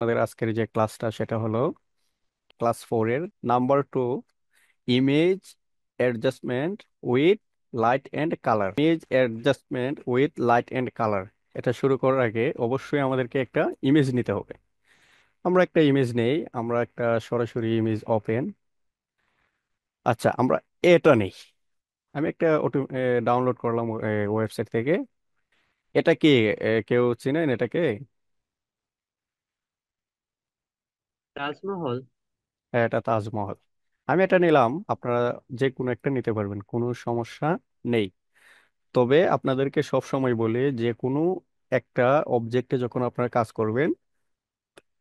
আমাদের আজকের যে ক্লাসটা সেটা হলো ক্লাস 4 এর number 2, image adjustment with light and colour. Image adjustment with light and colour, এটা শুরু করার আগে অবশ্যই আমাদেরকে একটা ইমেজ নিতে হবে। আমরা একটা ইমেজ নেই, আমরা একটা সরাসরি ইমেজ ওপেন। আচ্ছা, আমরা এটা নেই। আমি একটা ডাউনলোড করলাম ওয়েবসাইট থেকে। এটা কি কেউ চিনেন এটাকে? তাজমহল। হ্যাঁ, এটা তাজমহল। আমি এটা নিলাম, আপনারা যে কোনো একটা নিতে পারবেন, কোনো সমস্যা নেই। তবে আপনাদেরকে সব সময় বলি, যে কোনো একটা অবজেক্টে যখন আপনারা কাজ করবেন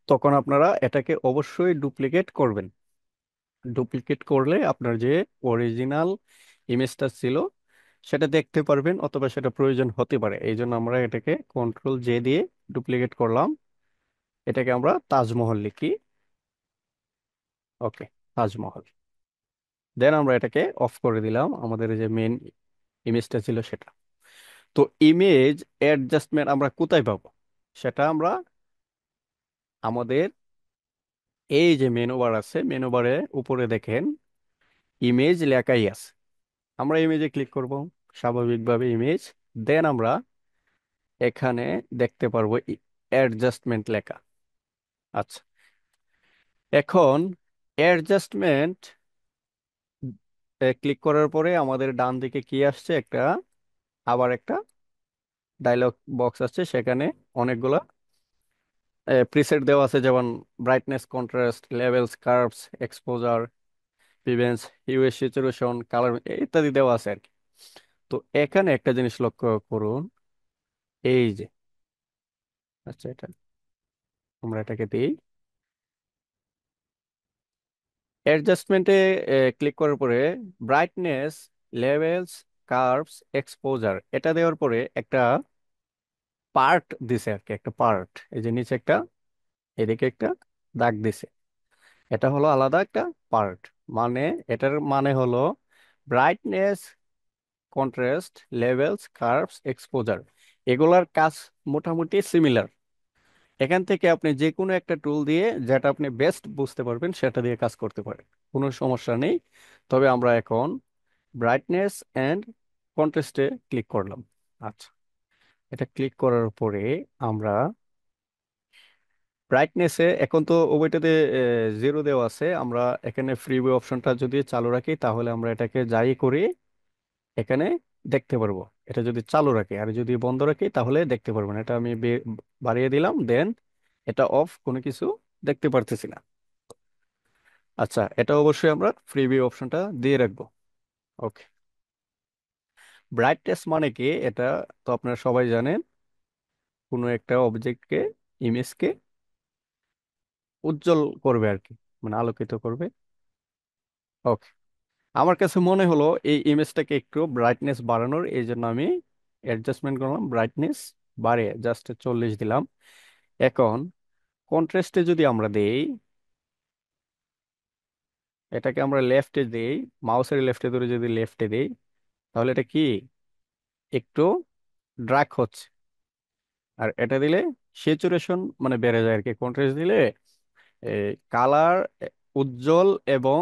তখন আপনারা এটাকে অবশ্যই ডুপ্লিকেট করবেন। ডুপ্লিকেট করলে আপনার যে অরিজিনাল ইমেজটা ছিল সেটা দেখতে পারবেন, অথবা সেটা প্রয়োজন হতে পারে। এই জন্য আমরা এটাকে Ctrl+J দিয়ে ডুপ্লিকেট করলাম। এটাকে আমরা তাজমহল লিখি। ওকে, তাজমহল। দেন আমরা এটাকে অফ করে দিলাম, আমাদের যে মেন ইমেজটা ছিল সেটা। তো ইমেজ অ্যাডজাস্টমেন্ট আমরা কোথায় পাবো? সেটা আমরা আমাদের এই যে মেনু বার আছে, মেনু বারে উপরে দেখেন ইমেজ লেখাই আছে। আমরা ইমেজে ক্লিক করব, স্বাভাবিকভাবে ইমেজ। দেন আমরা এখানে দেখতে পারবো অ্যাডজাস্টমেন্ট লেখা। আচ্ছা, এখন অ্যাডজাস্টমেন্ট ক্লিক করার পরে আমাদের ডান দিকে কি আসছে, আবার একটা ডায়লগ বক্স আসছে। সেখানে অনেকগুলা প্রিসেট দেওয়া আছে, যেমন brightness, contrast, levels, curves, exposure, vibrance, হিউয়ের স্যাচুরেশন, কালার ইত্যাদি দেওয়া আছে আর কি। তো এখানে একটা জিনিস লক্ষ্য করুন, এই যে, আচ্ছা, এটা আমরা এটাকে দিই। অ্যাডজাস্টমেন্টে ক্লিক করার পরে ব্রাইটনেস, লেভেলস, কার্ভস, এক্সপোজার এটা দেওয়ার পরে একটা পার্ট দিছে আর কি, একটা পার্ট। এই যে নিচে একটা, এদিকে একটা দাগ দিছে। এটা হলো আলাদা একটা পার্ট। মানে এটার মানে হলো brightness, contrast, levels, curves, exposure এগুলার কাজ মোটামুটি সিমিলার। এখান থেকে আপনি যে কোনো একটা টুল দিয়ে যেটা আপনি বেস্ট বুঝতে পারবেন সেটা দিয়ে কাজ করতে পারেন, কোনো সমস্যা নেই। তবে আমরা এখন ব্রাইটনেস অ্যান্ড কন্ট্রাস্টে ক্লিক করলাম। আচ্ছা, এটা ক্লিক করার পরে আমরা ব্রাইটনেসে, এখন তো ওইটাতে 0 দেওয়া আছে, আমরা এখানে ফ্রিওয়ে অপশনটা যদি চালু রাখি তাহলে আমরা এটাকে যাই করি এখানে দেখতে পারবো। এটা যদি চালু রাখি, আর যদি বন্ধ রাখি তাহলে দেখতে পারবো না। এটা আমি বাড়িয়ে দিলাম, দেন এটা অফ, কোনো কিছু দেখতে পারতেছি না। আচ্ছা, এটা অবশ্যই আমরা ফ্রিভিউ অপশনটা দিয়ে রাখবো। ওকে। ব্রাইটনেস মানে কি, এটা তো আপনারা সবাই জানেন, কোনো একটা অবজেক্টকে, ইমেজকে উজ্জ্বল করবে আর কি, মানে আলোকিত করবে। ওকে। আমার কাছে মনে হলো এই ইমেজটাকে একটু ব্রাইটনেস বাড়ানোর, এই জন্য আমি অ্যাডজাস্টমেন্ট করলাম, ব্রাইটনেস বাড়িয়ে জাস্ট 40 দিলাম। এখন কন্ট্রাস্টে যদি আমরা দেই, এটাকে আমরা লেফটে দেই, মাউসের লেফটে ধরে যদি লেফটে দেই তাহলে এটা কি একটু ড্রাগ হচ্ছে। আর এটা দিলে স্যাচুরেশন মানে বেড়ে যায় আর কি। কন্ট্রাস্ট দিলে কালার, উজ্জ্বল এবং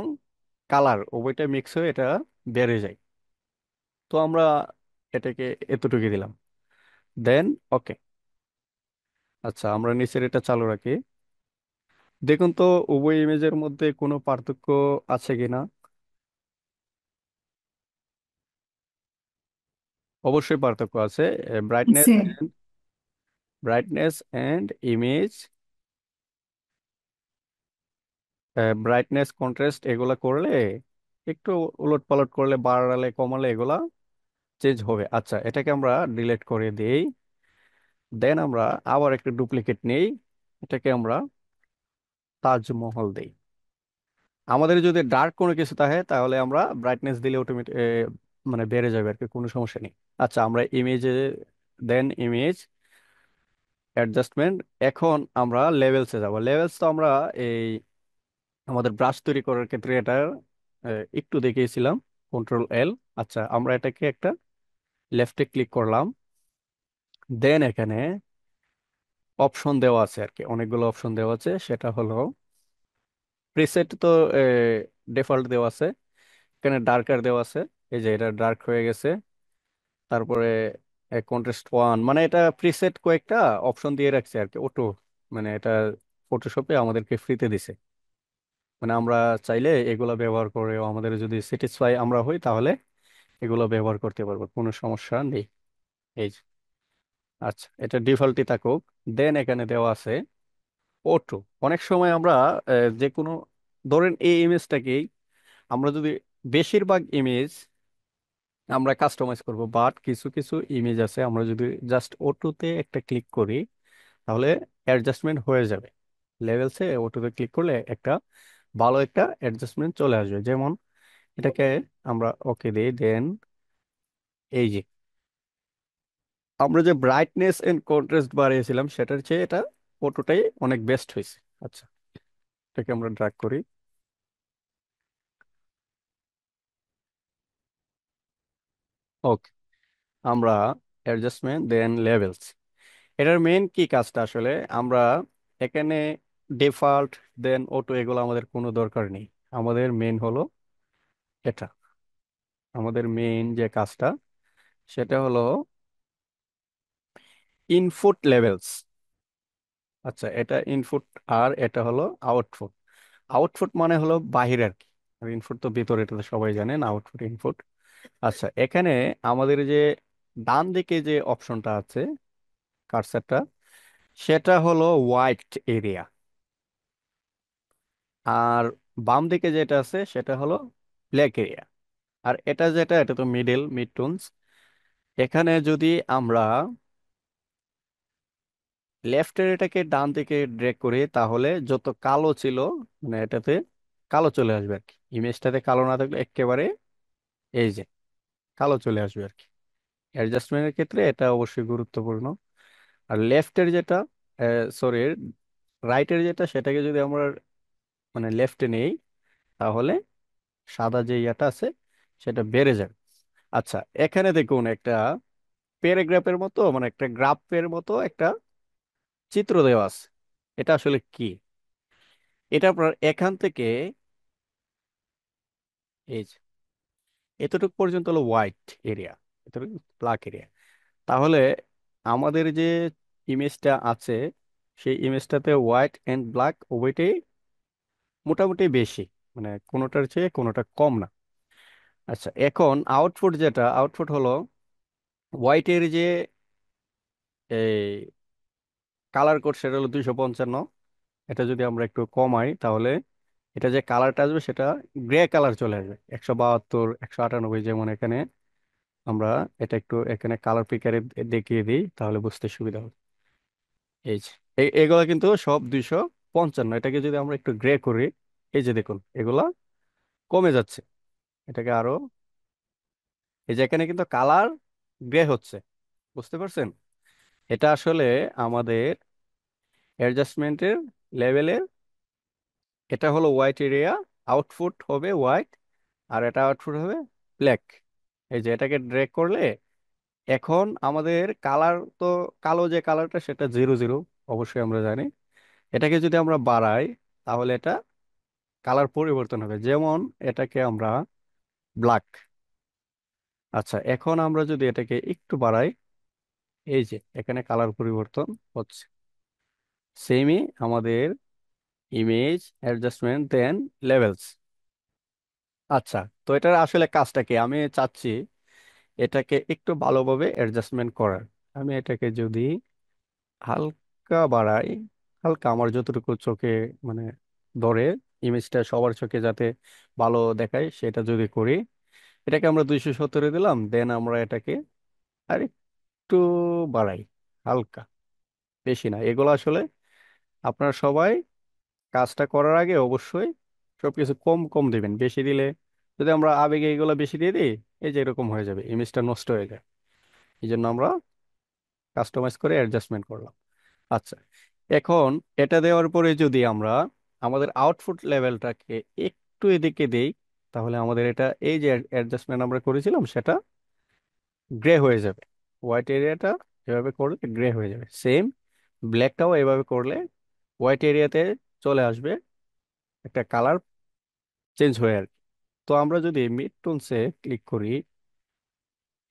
কালার উভয়টা মিক্স হয়ে এটা বেড়ে যায়। তো আমরা এটাকে এতটুকু দিলাম, দেন ওকে। আচ্ছা, আমরা নিচের এটা চালু রাখি। দেখুন তো উভয় ইমেজের মধ্যে কোনো পার্থক্য আছে কিনা। অবশ্যই পার্থক্য আছে। ব্রাইটনেস আছে। Brightness and image, brightness, contrast এগুলা করলে একটু উলট পালট করলে, বাড়ালে কমালে এগুলা চেঞ্জ হবে। আচ্ছা, এটাকে আমরা ডিলিট করে দিই। দেন আমরা আবার একটা ডুপ্লিকেট নেই, এটাকে আমরা তাজমহল দেই। আমাদের যদি ডার্ক কোনো কিছু থাকে তাহলে আমরা ব্রাইটনেস দিলে অটোমেটিক মানে বেড়ে যাবে আর কি, কোনো সমস্যা নেই। আচ্ছা, আমরা ইমেজে, দেন ইমেজ অ্যাডজাস্টমেন্ট। এখন আমরা লেভেলসে যাব। লেভেলস তো আমরা এই আমাদের ব্রাশ তৈরি করার ক্ষেত্রে এটা একটু দেখিয়েছিলাম, Ctrl+L। আচ্ছা, আমরা এটাকে একটা লেফটে ক্লিক করলাম। দেন এখানে অপশন দেওয়া আছে আর কি, অনেকগুলো অপশন দেওয়া আছে। সেটা হলো প্রিসেট তো ডিফল্ট দেওয়া আছে, এখানে ডার্কার দেওয়া আছে, এই যে এটা ডার্ক হয়ে গেছে। তারপরে কন্ট্রাস্ট ওয়ান, মানে এটা প্রিসেট কয়েকটা অপশন দিয়ে রাখছে আর কি, অটো, মানে এটা ফটোশপে আমাদেরকে ফ্রিতে দিছে। মানে আমরা চাইলে এগুলো ব্যবহার করে আমাদের যদি স্যাটিসফাই আমরা হই তাহলে এগুলো ব্যবহার করতে পারবো, কোনো সমস্যা নেই। এই যে, আচ্ছা এটা ডিফল্টই থাকুক। দেন এখানে দেওয়া আছে অটো। অনেক সময় আমরা যে কোনো, ধরেন এই ইমেজটাকেই আমরা যদি, বেশিরভাগ ইমেজ আমরা কাস্টমাইজ করব, বাট কিছু কিছু ইমেজ আছে আমরা যদি জাস্ট অটোতে একটা ক্লিক করি তাহলে অ্যাডজাস্টমেন্ট হয়ে যাবে। লেভেলসে অটোতে ক্লিক করলে একটা ভালো একটা অ্যাডজাস্টমেন্ট চলে আসবে। যেমন এটাকে আমরা ওকে দিই, দেন এই যে আমরা যে ব্রাইটনেস এন্ড কন্ট্রাস্ট বাড়িয়েছিলাম সেটার চেয়ে এটা অটোটাই অনেক বেস্ট হয়েছে। আচ্ছা, এটাকে আমরা ড্র্যাগ করি। ওকে, আমরা অ্যাডজাস্টমেন্ট দেন লেভেলস, এটার মেন কি কাজটা আসলে, আমরা এখানে ডিফল্ট দেন অটো এগুলো আমাদের কোনো দরকার নেই। আমাদের মেন হলো এটা, আমাদের মেইন যে কাজটা সেটা হলো ইনপুট লেভেলস। আচ্ছা, এটা ইনপুট আর এটা হলো আউটপুট। আউটপুট মানে হলো বাহির আর কি, আর ইনপুট তো ভিতরে, এটা তো সবাই জানেন, আউটপুট ইনপুট। আচ্ছা, এখানে আমাদের যে ডান দিকে যে অপশনটা আছে কার্সারটা, সেটা হলো হোয়াইট এরিয়া। আর বাম দিকে যেটা আছে সেটা হলো ব্ল্যাক এরিয়া। আর এটা যেটা, এটা তো মিড টোনস। এখানে যদি আমরা লেফটের এটাকে ডান দিকে ড্রেগ করি তাহলে যত কালো ছিল, মানে এটাতে কালো চলে আসবে আর কি। ইমেজটাতে কালো না থাকলে একেবারে এই যে কালো চলে আসবে আর কি। অ্যাডজাস্টমেন্টের ক্ষেত্রে এটা অবশ্যই গুরুত্বপূর্ণ। আর লেফটের যেটা, সরি, রাইটের যেটা, সেটাকে যদি আমরা মানে লেফটে নেই তাহলে সাদা যে ইয়াটা আছে সেটা বেড়ে যাবে। আচ্ছা, এখানে দেখুন একটা প্যারাগ্রাফের মতো, মানে একটা গ্রাফের মতো একটা চিত্র দেওয়া আছে। এটা আসলে কি? এটা আপনার এখান থেকে এই যে এতটুকু পর্যন্ত হলো হোয়াইট এরিয়া, এতটুকু ব্ল্যাক এরিয়া। তাহলে আমাদের যে ইমেজটা আছে সেই ইমেজটাতে হোয়াইট এন্ড ব্ল্যাক উভয়টাই মোটামুটি বেশি, মানে কোনোটার চেয়ে কোনোটা কম না। আচ্ছা, এখন আউটপুট যেটা, আউটপুট হলো হোয়াইটের যে এই কালার কোড সেটা হলো 255। এটা যদি আমরা একটু কমাই তাহলে এটা যে কালারটা আসবে সেটা গ্রে কালার চলে আসবে, 172, 198, যেমন এখানে আমরা এটা একটু এখানে কালার পিকারে দেখিয়ে দিই তাহলে বুঝতে সুবিধা হবে। এই যে এগুলা কিন্তু সব 255, এটাকে যদি আমরা একটু গ্রে করি, এই যে দেখুন এগুলা কমে যাচ্ছে। এটাকে আরো, এই যে এখানে কিন্তু কালার গ্রে হচ্ছে, বুঝতে পারছেন? এটা আসলে আমাদের অ্যাডজাস্টমেন্টের লেভেলের, এটা হলো হোয়াইট এরিয়া, আউটপুট হবে হোয়াইট, আর এটা আউটপুট হবে ব্ল্যাক। এই যে এটাকে ড্রেগ করলে এখন আমাদের কালার তো, কালো যে কালারটা সেটা 00, অবশ্যই আমরা জানি। এটাকে যদি আমরা বাড়াই তাহলে এটা কালার পরিবর্তন হবে, যেমন এটাকে আমরা ব্ল্যাক। আচ্ছা, এখন আমরা যদি এটাকে একটু বাড়াই, এই যে এখানে কালার পরিবর্তন হচ্ছে। সেমই আমাদের ইমেজ অ্যাডজাস্টমেন্ট দেন লেভেলস। আচ্ছা, তো এটার আসলে কাজটা কি, আমি চাচ্ছি এটাকে একটু ভালোভাবে অ্যাডজাস্টমেন্ট করার। আমি এটাকে যদি হালকা বাড়াই, হালকা আমার যতটুকু চোখে মানে ধরে, ইমেজটা সবার চোখে যাতে ভালো দেখায় সেটা যদি করি, এটাকে আমরা 270 দিলাম, দেন আমরা এটাকে আর একটু বাড়াই হালকা, বেশি না। এগুলো আসলে আপনারা সবাই কাজটা করার আগে অবশ্যই সবকিছু কম কম দিবেন। বেশি দিলে, যদি আমরা আবেগে এগুলো বেশি দিয়ে দিই, এই যে এরকম হয়ে যাবে, ইমেজটা নষ্ট হয়ে যায়। এই জন্য আমরা কাস্টমাইজ করে অ্যাডজাস্টমেন্ট করলাম। আচ্ছা, এখন এটা দেওয়ার পরে যদি আমরা আমাদের আউটপুট লেভেলটাকে একটু এদিকে দেই তাহলে আমাদের এটা, এই যে অ্যাডজাস্টমেন্ট আমরা করেছিলাম সেটা গ্রে হয়ে যাবে। হোয়াইট এরিয়াটা এভাবে করলে গ্রে হয়ে যাবে। সেম ব্ল্যাকটাও এভাবে করলে হোয়াইট এরিয়াতে চলে আসবে, একটা কালার চেঞ্জ হয়ে আর কি। তো আমরা যদি মিড টোনসে ক্লিক করি,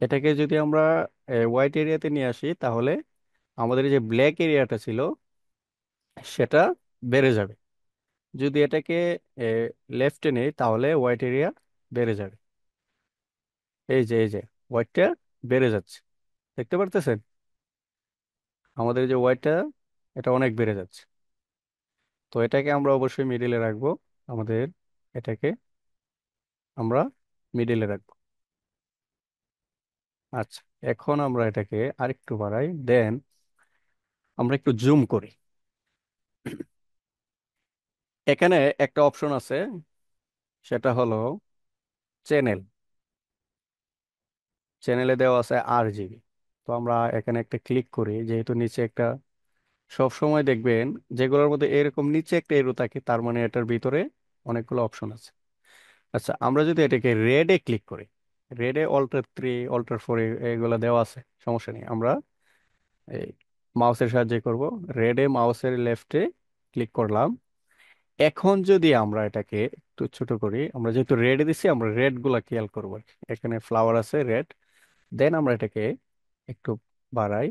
এটাকে যদি আমরা হোয়াইট এরিয়াতে নিয়ে আসি, তাহলে আমাদের যে ব্ল্যাক এরিয়াটা ছিল সেটা বেড়ে যাবে। যদি এটাকে লেফটে নেই, তাহলে হোয়াইট এরিয়া বেড়ে যাবে। এই যে হোয়াইটটা বেড়ে যাচ্ছে, দেখতে পারতেছেন? আমাদের যে হোয়াইটটা, এটা অনেক বেড়ে যাচ্ছে। তো এটাকে আমরা অবশ্যই মিডিলে রাখবো। আমাদের এটাকে আমরা মিডিলে রাখবো। আচ্ছা, এখন আমরা এটাকে আরেকটু বাড়াই, দেন আমরা একটু জুম করি। এখানে একটা অপশন আছে, সেটা হলো চ্যানেল। চ্যানেলে দেওয়া আছে RGB। তো আমরা এখানে একটা ক্লিক করি, যেহেতু নিচে একটা, সব সময় দেখবেন যেগুলোর মধ্যে এরকম নিচে একটা এরো থাকে, তার মানে এটার ভিতরে অনেকগুলো অপশন আছে। আচ্ছা, আমরা যদি এটাকে রেডে ক্লিক করি, রেডে অল্টার 3, অল্টার 4 এগুলো দেওয়া আছে, সমস্যা নেই। আমরা এই মাউসের সাহায্যে করব। রেডে মাউসের লেফটে ক্লিক করলাম। এখন যদি আমরা এটাকে একটু ছোট করি, আমরা যেহেতু রেডে দিছি, আমরা রেড গুলা খেয়াল করবো আর কি। এখানে ফ্লাওয়ার আছে রেড, দেন আমরা এটাকে একটু বাড়াই।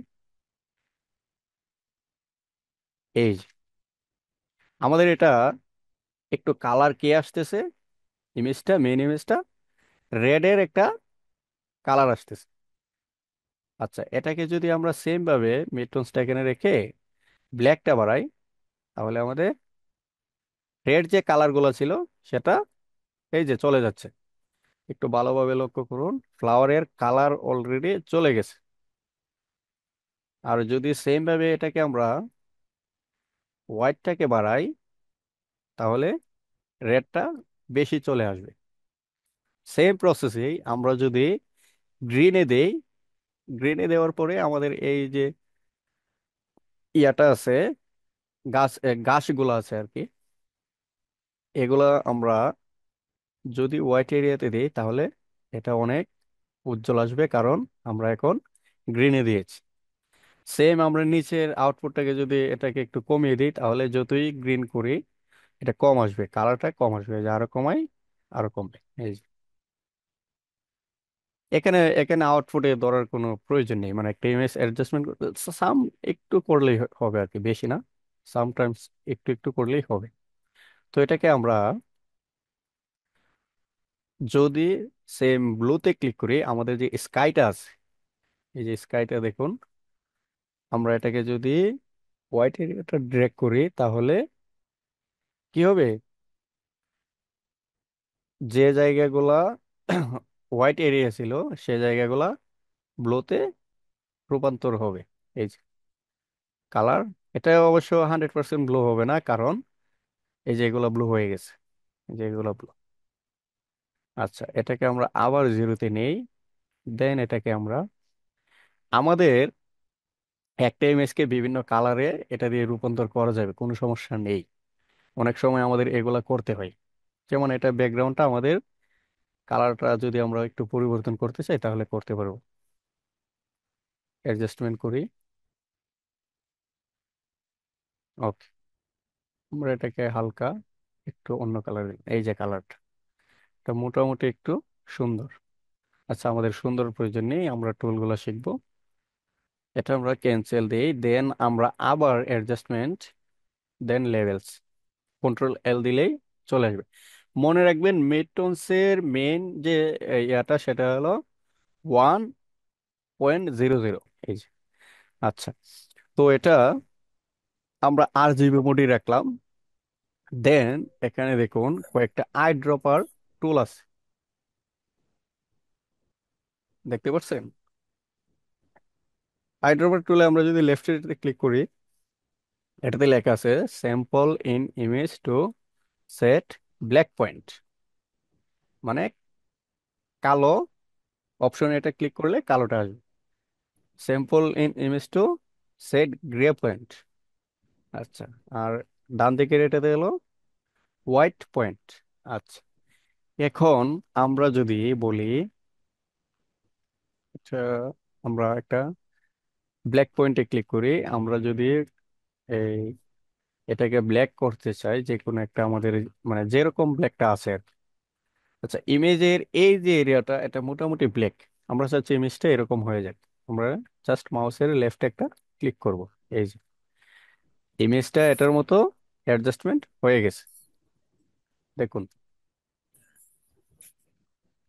এই যে, আমাদের এটা একটু কালার কে আসতেছে, ইমেজটা, মেন ইমেজটা রেডের একটা কালার আসতেছে। আচ্ছা, এটাকে যদি আমরা সেম ভাবে মিডটোনসটা এখানে রেখে ব্ল্যাকটা বাড়াই, তাহলে আমাদের রেড যে কালার গুলো ছিল সেটা এই যে চলে যাচ্ছে। একটু ভালোভাবে লক্ষ্য করুন, ফ্লাওয়ারের কালার অলরেডি চলে গেছে। আর যদি সেম ভাবে এটাকে আমরা হোয়াইটটাকে বাড়াই, তাহলে রেডটা বেশি চলে আসবে। সেম প্রসেসেই আমরা যদি গ্রিনে দেই, গ্রিনে দেওয়ার পরে আমাদের এই যে ইয়াটা আছে, গাছগুলো আছে আর কি, এগুলা আমরা যদি হোয়াইট এরিয়াতে দিই, তাহলে এটা অনেক উজ্জ্বল আসবে, কারণ আমরা এখন গ্রিনে দিয়েছি। সেম আমরা নিচের আউটপুটটাকে যদি এটাকে একটু কমিয়ে দিই, তাহলে যতই গ্রিন করি এটা কম আসবে, কালারটা কম আসবে। যে আরো কমাই, আরো কমবে। এই যে, এখানে এখানে আউটপুটে ধরার কোনো প্রয়োজন নেই, মানে একটা ইমেজ অ্যাডজাস্টমেন্ট সাম একটু করলেই হবে আর কি, বেশি না। সামটাইমস একটু একটু করলেই হবে। তো এটাকে আমরা যদি সেম ব্লুতে ক্লিক করি, আমাদের যে স্কাইটা আছে, এই যে স্কাইটা দেখুন, আমরা এটাকে যদি হোয়াইট এরিয়াটা ড্র্যাগ করি, তাহলে কি হবে, যে জায়গাগুলা হোয়াইট এরিয়া ছিল সে জায়গাগুলা ব্লুতে রূপান্তর হবে। এই যে কালার, এটা অবশ্য 100% ব্লু হবে না, কারণ এই যে এগুলো ব্লু হয়ে গেছে, এই যে এগুলো ব্লু। আচ্ছা, এটাকে আমরা আবার জিরোতে নেই, দেন এটাকে আমরা আমাদের একটা ইমেজকে বিভিন্ন কালারে এটা দিয়ে রূপান্তর করা যাবে, কোনো সমস্যা নেই। অনেক সময় আমাদের এগুলা করতে হয়। যেমন এটা ব্যাকগ্রাউন্ডটা আমাদের, কালারটা যদি আমরা একটু পরিবর্তন করতে চাই, তাহলে করতে পারবো। অ্যাডজাস্টমেন্ট করি, ওকে। আমরা এটাকে হালকা একটু অন্য কালার, এই যে কালারটা, এটা মোটামুটি একটু সুন্দর। আচ্ছা, আমাদের সুন্দর প্রয়োজন নেই, আমরা টুলগুলো শিখবো। এটা আমরা ক্যান্সেল দিই, দেন আমরা আবার অ্যাডজাস্টমেন্ট, দেন লেভেলস, কন্ট্রোল L দিলেই চলে আসবে। মনে রাখবেন মিডটোনসের মেইন যে ইয়াটা, সেটা হলো 1.00। এই যে, আচ্ছা, তো এটা আমরা RGB মোডে রাখলাম। দেন এখানে দেখুন কয়েকটা আই ড্রপার টুল আছে, দেখতে পাচ্ছেন? আই ড্রপার টুলে আমরা যদি লেফট সাইডে ক্লিক করি, এটাতে লেখা আছে sample in image to set black point, মানে কালো অপশন, এটা ক্লিক করলে কালোটা আসবে। Sample in image to set grey point. আচ্ছা, আর ডান দিকের এটাতে হলো হোয়াইট পয়েন্ট। আচ্ছা, এখন আমরা যদি বলি, আচ্ছা, আমরা একটা ব্ল্যাক পয়েন্টে ক্লিক করি, আমরা যদি এই এটাকে ব্ল্যাক করতে চাই, যে কোনো একটা আমাদের মানে যেরকম ব্ল্যাকটা আছে আর কি। আচ্ছা, ইমেজের এই যে এরিয়াটা এটা মোটামুটি ব্ল্যাক, আমরা চাচ্ছি ইমেজটা এরকম হয়ে যাক। আমরা জাস্ট মাউসের লেফট একটা ক্লিক করব, এই যে ইমেজটা এটার মতো অ্যাডজাস্টমেন্ট হয়ে গেছে, দেখুন।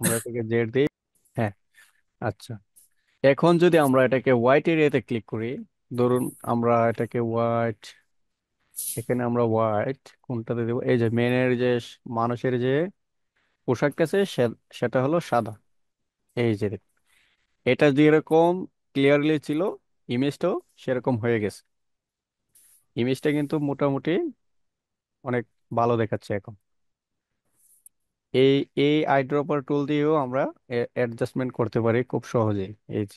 আমরা এটাকে জেড দিই। হ্যাঁ। আচ্ছা, এখন যদি আমরা এটাকে হোয়াইট এরিয়াতে ক্লিক করি, ধরুন আমরা এটাকে হোয়াইট, এখানে আমরা হোয়াইট কোনটাতে দেবো, এই যে মেনের যে মানুষের যে পোশাকটা আছে সেটা হলো সাদা, এই যে দেখুন। এটা যেরকম ক্লিয়ারলি ছিল, ইমেজটাও সেরকম হয়ে গেছে। ইমেজটা কিন্তু মোটামুটি অনেক ভালো দেখাচ্ছে এখন। এই এই আইড্রপার টুল দিয়েও আমরা অ্যাডজাস্টমেন্ট করতে পারি খুব সহজেই, এই যে।